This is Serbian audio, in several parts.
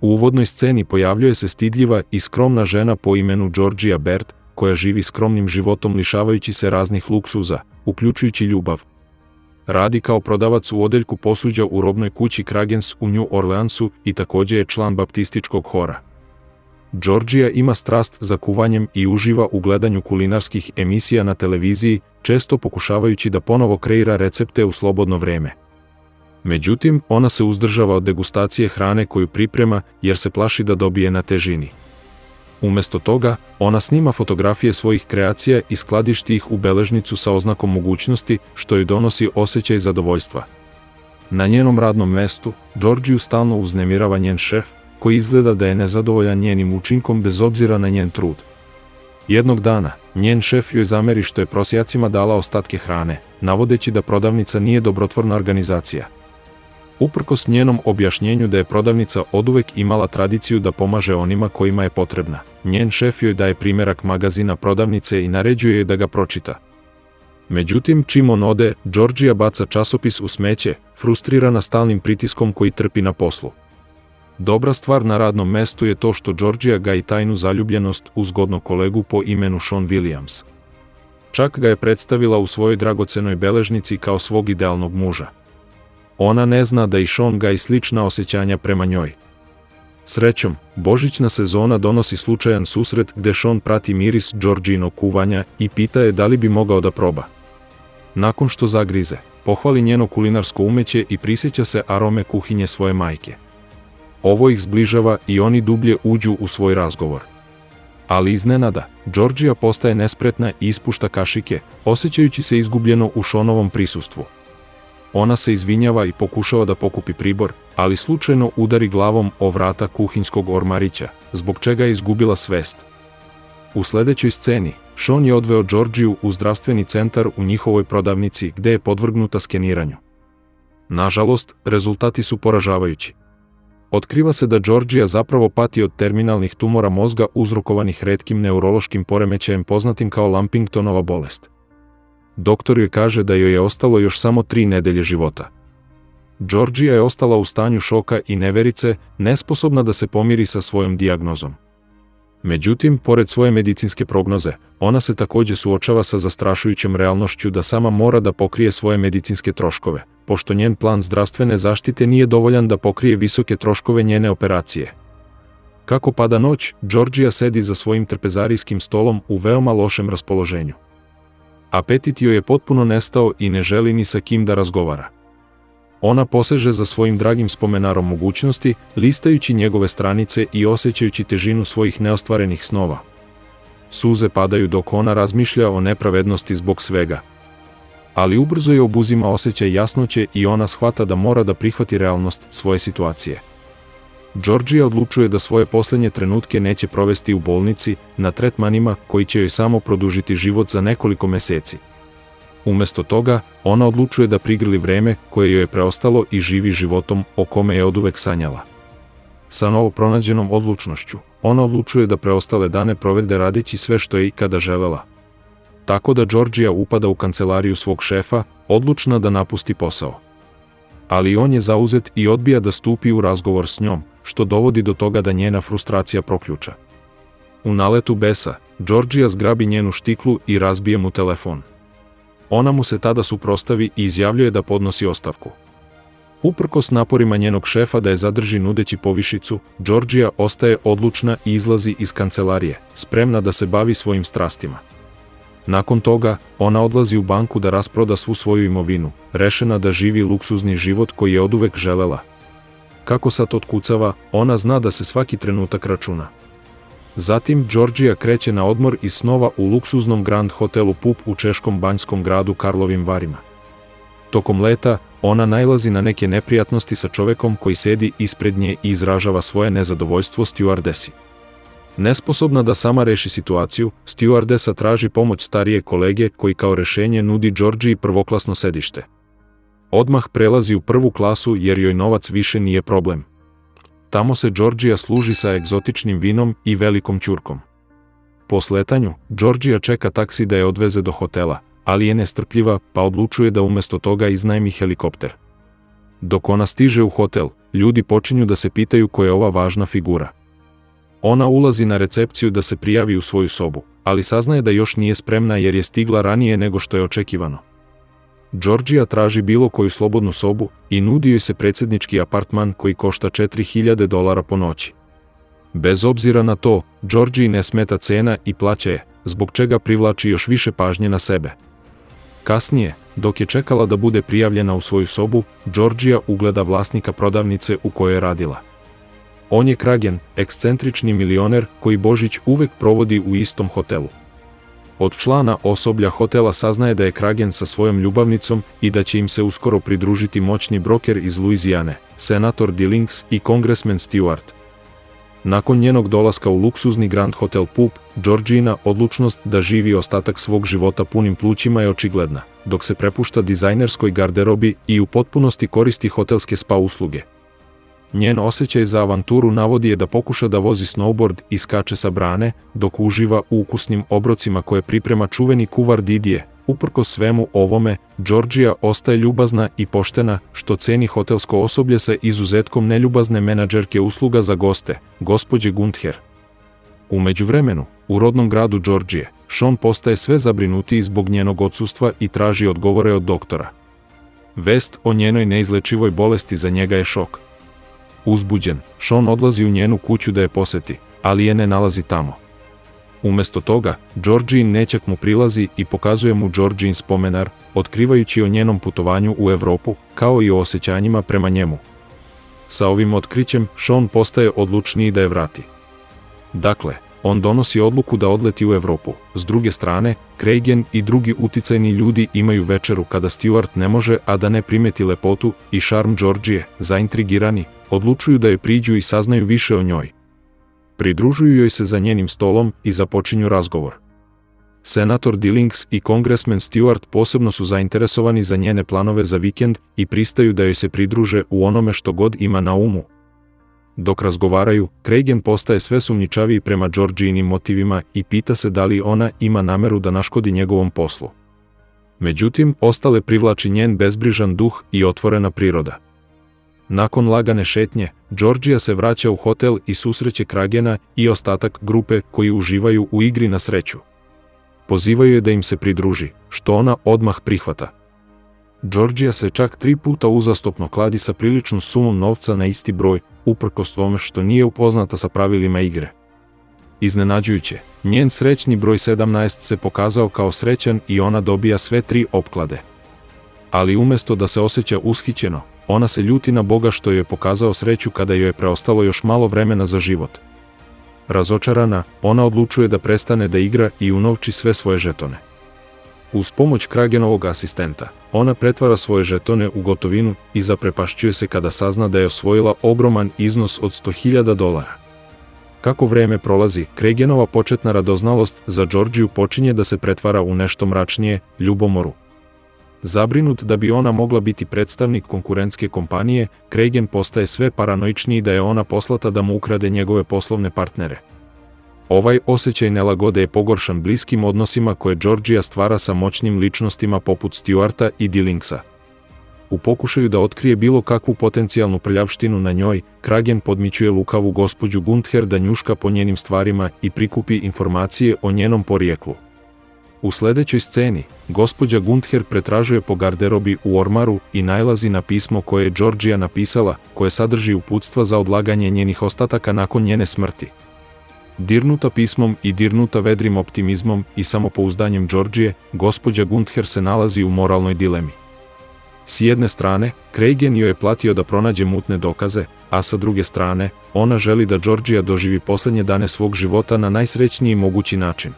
U uvodnoj sceni pojavljuje se stidljiva i skromna žena po imenu Georgia Baird, koja živi skromnim životom lišavajući se raznih luksuza, uključujući ljubav. Radi kao prodavac u odeljku posuđa u robnoj kući Kragens u New Orleansu i također je član baptističkog hora. Georgia ima strast za kuvanjem i uživa u gledanju kulinarskih emisija na televiziji, često pokušavajući da ponovo kreira recepte u slobodno vrijeme. Međutim, ona se uzdržava od degustacije hrane koju priprema jer se plaši da dobije na težini. Umjesto toga, ona snima fotografije svojih kreacija i skladišti ih u beležnicu sa oznakom mogućnosti, što joj donosi osjećaj zadovoljstva. Na njenom radnom mestu, Georgiju stalno uznemirava njen šef, koji izgleda da je nezadovoljan njenim učinkom bez obzira na njen trud. Jednog dana, njen šef joj zameri što je prosjacima dala ostatke hrane, navodeći da prodavnica nije dobrotvorna organizacija. Uprkos njenom objašnjenju da je prodavnica oduvek imala tradiciju da pomaže onima kojima je potrebna, njen šef joj daje primjerak magazina prodavnice i naređuje joj da ga pročita. Međutim, čim on ode, Georgia baca časopis u smeće, frustrirana stalnim pritiskom koji trpi na poslu. Dobra stvar na radnom mestu je to što Georgia gaji tajnu zaljubljenost u zgodnog kolegu po imenu Sean Williams. Čak ga je predstavila u svojoj dragocenoj beležnici kao svog idealnog muža. Ona ne zna da i Sean gaji slična osjećanja prema njoj. Srećom, božićna sezona donosi slučajan susret gde Sean prati miris Georgijinog kuvanja i pita je da li bi mogao da proba. Nakon što zagrize, pohvali njeno kulinarsko umeće i prisjeća se arome kuhinje svoje majke. Ovo ih zbližava i oni dublje uđu u svoj razgovor. Ali iznenada, Georgia postaje nespretna i ispušta kašike, osjećajući se izgubljeno u Seanovom prisustvu. Ona se izvinjava i pokušava da pokupi pribor, ali slučajno udari glavom o vrata kuhinjskog ormarića, zbog čega je izgubila svest. U sljedećoj sceni, Sean je odveo Georgiju u zdravstveni centar u njihovoj prodavnici gde je podvrgnuta skeniranju. Nažalost, rezultati su poražavajući. Otkriva se da Georgia zapravo pati od terminalnih tumora mozga uzrokovanih retkim neurološkim poremećajem poznatim kao Lampingtonova bolest. Doktor joj kaže da joj je ostalo još samo 3 nedelje života. Georgia je ostala u stanju šoka i neverice, nesposobna da se pomiri sa svojom dijagnozom. Međutim, pored svoje medicinske prognoze, ona se također suočava sa zastrašujućom realnošću da sama mora da pokrije svoje medicinske troškove, pošto njen plan zdravstvene zaštite nije dovoljan da pokrije visoke troškove njene operacije. Kako pada noć, Georgia sedi za svojim trpezarijskim stolom u veoma lošem raspoloženju. Apetit joj je potpuno nestao i ne želi ni sa kim da razgovara. Ona poseže za svojim dragim spomenarom mogućnosti, listajući njegove stranice i osjećajući težinu svojih neostvarenih snova. Suze padaju dok ona razmišlja o nepravednosti zbog svega. Ali ubrzo je obuzima osjećaj jasnoće i ona shvata da mora da prihvati realnost svoje situacije. Georgia odlučuje da svoje posljednje trenutke neće provesti u bolnici, na tretmanima koji će joj samo produžiti život za nekoliko mjeseci. Umjesto toga, ona odlučuje da prigrli vreme koje joj je preostalo i živi životom o kome je oduvek sanjala. Sa novo pronađenom odlučnošću, ona odlučuje da preostale dane provede radeći sve što je ikada želela. Tako da Georgia upada u kancelariju svog šefa, odlučna da napusti posao. Ali on je zauzet i odbija da stupi u razgovor s njom, što dovodi do toga da njena frustracija proključa. U naletu besa, Georgia zgrabi njenu štiklu i razbije mu telefon. Ona mu se tada suprotstavi i izjavljuje da podnosi ostavku. Uprkos naporima njenog šefa da je zadrži nudeći povišicu, Georgia ostaje odlučna i izlazi iz kancelarije, spremna da se bavi svojim strastima. Nakon toga, ona odlazi u banku da rasproda svu svoju imovinu, rešena da živi luksuzni život koji je oduvek želela. Kako sad otkucava, ona zna da se svaki trenutak računa. Zatim Georgia kreće na odmor iz snova u luksuznom Grand hotelu Pup u češkom banjskom gradu Karlovim Varima. Tokom leta, ona nailazi na neke neprijatnosti sa čovekom koji sedi ispred nje i izražava svoje nezadovoljstvo stjuardesi. Nesposobna da sama reši situaciju, stjuardesa traži pomoć starije kolege koji kao rešenje nudi Georgiji prvoklasno sedište. Odmah prelazi u prvu klasu jer joj novac više nije problem. Tamo se Georgia služi sa egzotičnim vinom i velikom ćurkom. Po sletanju, Georgia čeka taksi da je odveze do hotela, ali je nestrpljiva pa odlučuje da umjesto toga iznajmi helikopter. Dok ona stiže u hotel, ljudi počinju da se pitaju ko je ova važna figura. Ona ulazi na recepciju da se prijavi u svoju sobu, ali saznaje da još nije spremna jer je stigla ranije nego što je očekivano. Georgia traži bilo koju slobodnu sobu i nudi joj se predsjednički apartman koji košta $4.000 po noći. Bez obzira na to, Georgiji ne smeta cena i plaća je, zbog čega privlači još više pažnje na sebe. Kasnije, dok je čekala da bude prijavljena u svoju sobu, Georgia ugleda vlasnika prodavnice u kojoj je radila. On je Kragen, ekscentrični milioner koji Božić uvek provodi u istom hotelu. Od člana osoblja hotela saznaje da je Kragen sa svojom ljubavnicom i da će im se uskoro pridružiti moćni broker iz Luizijane, senator Dillings i kongresmen Stewart. Nakon njenog dolaska u luksuzni Grand Hotel Pup, Georgina odlučnost da živi ostatak svog života punim plućima je očigledna, dok se prepušta dizajnerskoj garderobi i u potpunosti koristi hotelske spa usluge. Njen osjećaj za avanturu navodi je da pokuša da vozi snowboard i skače sa brane, dok uživa u ukusnim obrocima koje priprema čuveni kuvar Didier. Uprkos svemu ovome, Georgia ostaje ljubazna i poštena, što ceni hotelsko osoblje sa izuzetkom neljubazne menadžerke usluga za goste, gospođe Gunther. U međuvremenu, u rodnom gradu Georgije, Sean postaje sve zabrinutiji zbog njenog odsustva i traži odgovore od doktora. Vest o njenoj neizlečivoj bolesti za njega je šok. Uzbuđen, Sean odlazi u njenu kuću da je poseti, ali je ne nalazi tamo. Umesto toga, Georgijin nećak mu prilazi i pokazuje mu Georgijin spomenar, otkrivajući o njenom putovanju u Evropu, kao i o osjećanjima prema njemu. Sa ovim otkrićem, Sean postaje odlučniji da je vrati. Dakle, on donosi odluku da odleti u Evropu. S druge strane, Kragen i drugi uticajni ljudi imaju večeru kada Stewart ne može a da ne primeti lepotu i šarm Georgije, zaintrigirani, odlučuju da joj priđu i saznaju više o njoj. Pridružuju joj se za njenim stolom i započinju razgovor. Senator Dillings i kongresmen Stewart posebno su zainteresovani za njene planove za vikend i pristaju da joj se pridruže u onome što god ima na umu. Dok razgovaraju, Kragen postaje sve sumnjičaviji prema Georgijinim motivima i pita se da li ona ima nameru da naškodi njegovom poslu. Međutim, ostale privlači njen bezbrižan duh i otvorena priroda. Nakon lagane šetnje, Georgia se vraća u hotel i susreće Kragena i ostatak grupe koji uživaju u igri na sreću. Pozivaju je da im se pridruži, što ona odmah prihvata. Georgia se čak 3 puta uzastopno kladi sa priličnom sumom novca na isti broj, uprkos tome što nije upoznata sa pravilima igre. Iznenađujuće, njen srećni broj 17 se pokazao kao srećan i ona dobija sve 3 opklade. Ali umesto da se osjeća ushićeno, ona se ljuti na Boga što joj je pokazao sreću kada joj je preostalo još malo vremena za život. Razočarana, ona odlučuje da prestane da igra i unovči sve svoje žetone. Uz pomoć Kragenovog asistenta, ona pretvara svoje žetone u gotovinu i zaprepašćuje se kada sazna da je osvojila ogroman iznos od $100.000. Kako vreme prolazi, Kragenova početna radoznalost za Georgiju počinje da se pretvara u nešto mračnije, ljubomoru. Zabrinut da bi ona mogla biti predstavnik konkurentske kompanije, Kragen postaje sve paranoičniji da je ona poslata da mu ukrade njegove poslovne partnere. Ovaj osjećaj nelagode je pogoršan bliskim odnosima koje Georgia stvara sa moćnim ličnostima poput Stewarta i Dillingsa. U pokušaju da otkrije bilo kakvu potencijalnu prljavštinu na njoj, Kragen podmićuje lukavu gospođu Gunther da njuška po njenim stvarima i prikupi informacije o njenom porijeklu. U sledećoj sceni, gospođa Gunther pretražuje po garderobi u ormaru i nailazi na pismo koje je Georgia napisala, koje sadrži uputstva za odlaganje njenih ostataka nakon njene smrti. Dirnuta pismom i dirnuta vedrim optimizmom i samopouzdanjem Georgije, gospođa Gunther se nalazi u moralnoj dilemi. S jedne strane, Kragen joj je platio da pronađe mutne dokaze, a sa druge strane, ona želi da Georgia doživi poslednje dane svog života na najsrećniji mogući način.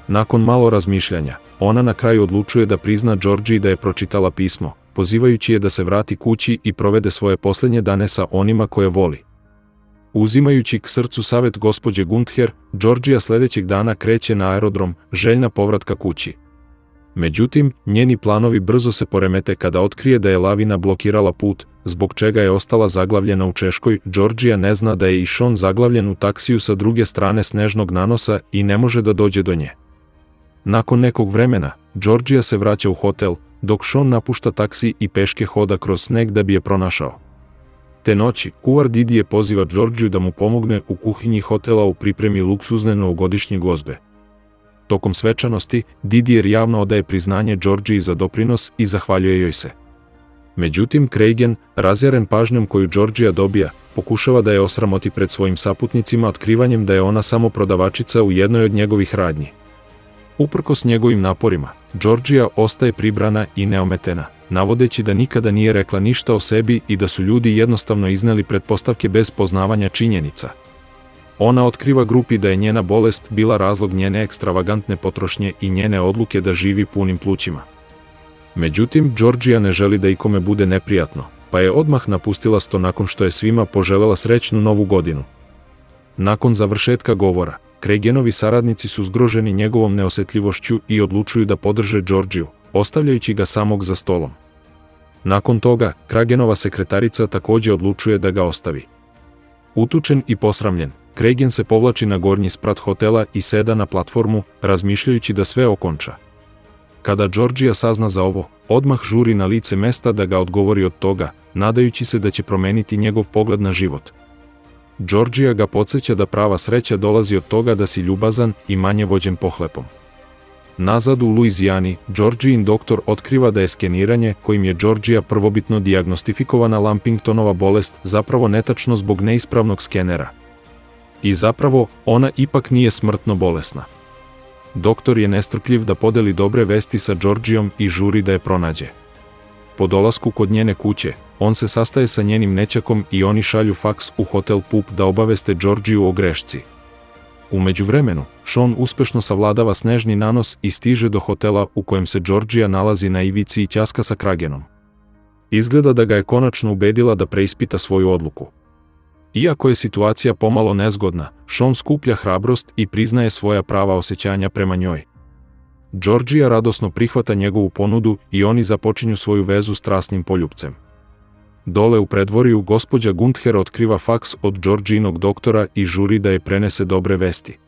Nakon malo razmišljanja, ona na kraju odlučuje da prizna Georgiji da je pročitala pismo, pozivajući je da se vrati kući i provede svoje poslednje dane sa onima koje voli. Uzimajući k srcu savet gospođe Gunther, Georgia sledećeg dana kreće na aerodrom, željna povratka kući. Međutim, njeni planovi brzo se poremete kada otkrije da je lavina blokirala put, zbog čega je ostala zaglavljena u Češkoj. Georgia ne zna da je i Sean zaglavljen u taksiju sa druge strane snežnog nanosa i ne može da dođe do nje. Nakon nekog vremena, Georgia se vraća u hotel, dok Sean napušta taksi i peške hoda kroz sneg da bi je pronašao. Te noći, kuvar Didije poziva Georgiju da mu pomogne u kuhinji hotela u pripremi luksuzne novogodišnje gozbe. Tokom svečanosti, Didier javno odaje priznanje Georgiji za doprinos i zahvaljuje joj se. Međutim, Cragen, razjaren pažnjom koju Georgija dobija, pokušava da je osramoti pred svojim saputnicima otkrivanjem da je ona samo prodavačica u jednoj od njegovih radnji. Uprkos njegovim naporima, Georgija ostaje pribrana i neometena, navodeći da nikada nije rekla ništa o sebi i da su ljudi jednostavno izneli pretpostavke bez poznavanja činjenica. Ona otkriva grupi da je njena bolest bila razlog njene ekstravagantne potrošnje i njene odluke da živi punim plućima. Međutim, Georgija ne želi da ikome bude neprijatno, pa je odmah napustila sto nakon što je svima poželela srećnu novu godinu. Nakon završetka govora, Cragenovi saradnici su zgroženi njegovom neosjetljivošću i odlučuju da podrže Georgiju, ostavljajući ga samog za stolom. Nakon toga, Cragenova sekretarica također odlučuje da ga ostavi. Utučen i posramljen, Cragen se povlači na gornji sprat hotela i seda na platformu, razmišljajući da sve okonča. Kada Georgija sazna za ovo, odmah žuri na lice mesta da ga odgovori od toga, nadajući se da će promeniti njegov pogled na život. Georgija ga podsjeća da prava sreća dolazi od toga da si ljubazan i manje vođen pohlepom. Nazad u Luizijani, Georgijin doktor otkriva da je skeniranje kojim je Georgija prvobitno dijagnostifikovana Lampingtonova bolest zapravo netačno zbog neispravnog skenera. I zapravo, ona ipak nije smrtno bolesna. Doktor je nestrpljiv da podeli dobre vesti sa Georgijom i žuri da je pronađe. Po dolasku kod njene kuće, on se sastaje sa njenim nećakom i oni šalju faks u hotel Pup da obaveste Georgiju o grešci. U međuvremenu, Sean uspešno savladava snežni nanos i stiže do hotela u kojem se Georgija nalazi na ivici i ćaska sa Cragenom. Izgleda da ga je konačno ubedila da preispita svoju odluku. Iako je situacija pomalo nezgodna, Sean skuplja hrabrost i priznaje svoja prava osjećanja prema njoj. Georgija radosno prihvata njegovu ponudu i oni započinju svoju vezu strasnim poljupcem. Dole u predvorju gospođa Gunther otkriva faks od Georgijinog doktora i žuri da je prenese dobre vesti.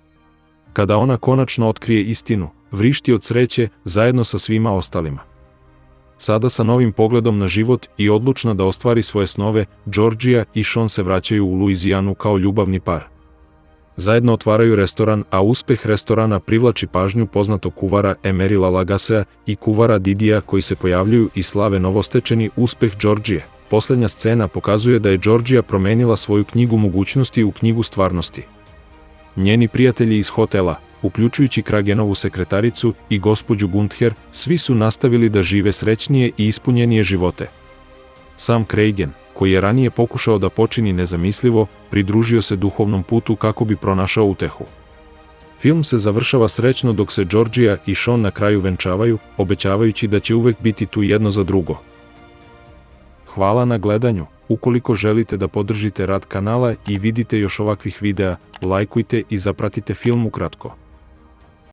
Kada ona konačno otkrije istinu, vrišti od sreće zajedno sa svima ostalima. Sada sa novim pogledom na život i odlučna da ostvari svoje snove, Georgija i Sean se vraćaju u Luizijanu kao ljubavni par. Zajedno otvaraju restoran, a uspeh restorana privlači pažnju poznatog kuvara Emerila Lagasea i kuvara Didija koji se pojavljuju i slave novostečeni uspeh Georgije. Posljednja scena pokazuje da je Georgija promenila svoju knjigu mogućnosti u knjigu stvarnosti. Njeni prijatelji iz hotela, uključujući Cragenovu sekretaricu i gospođu Gunther, svi su nastavili da žive srećnije i ispunjenije živote. Sam Cragen, koji je ranije pokušao da počini nezamislivo, pridružio se duhovnom putu kako bi pronašao utehu. Film se završava srećno dok se Georgija i Sean na kraju venčavaju, obećavajući da će uvek biti tu jedno za drugo. Hvala na gledanju. Ukoliko želite da podržite rad kanala i vidite još ovakvih videa, lajkujte i zapratite film ukratko.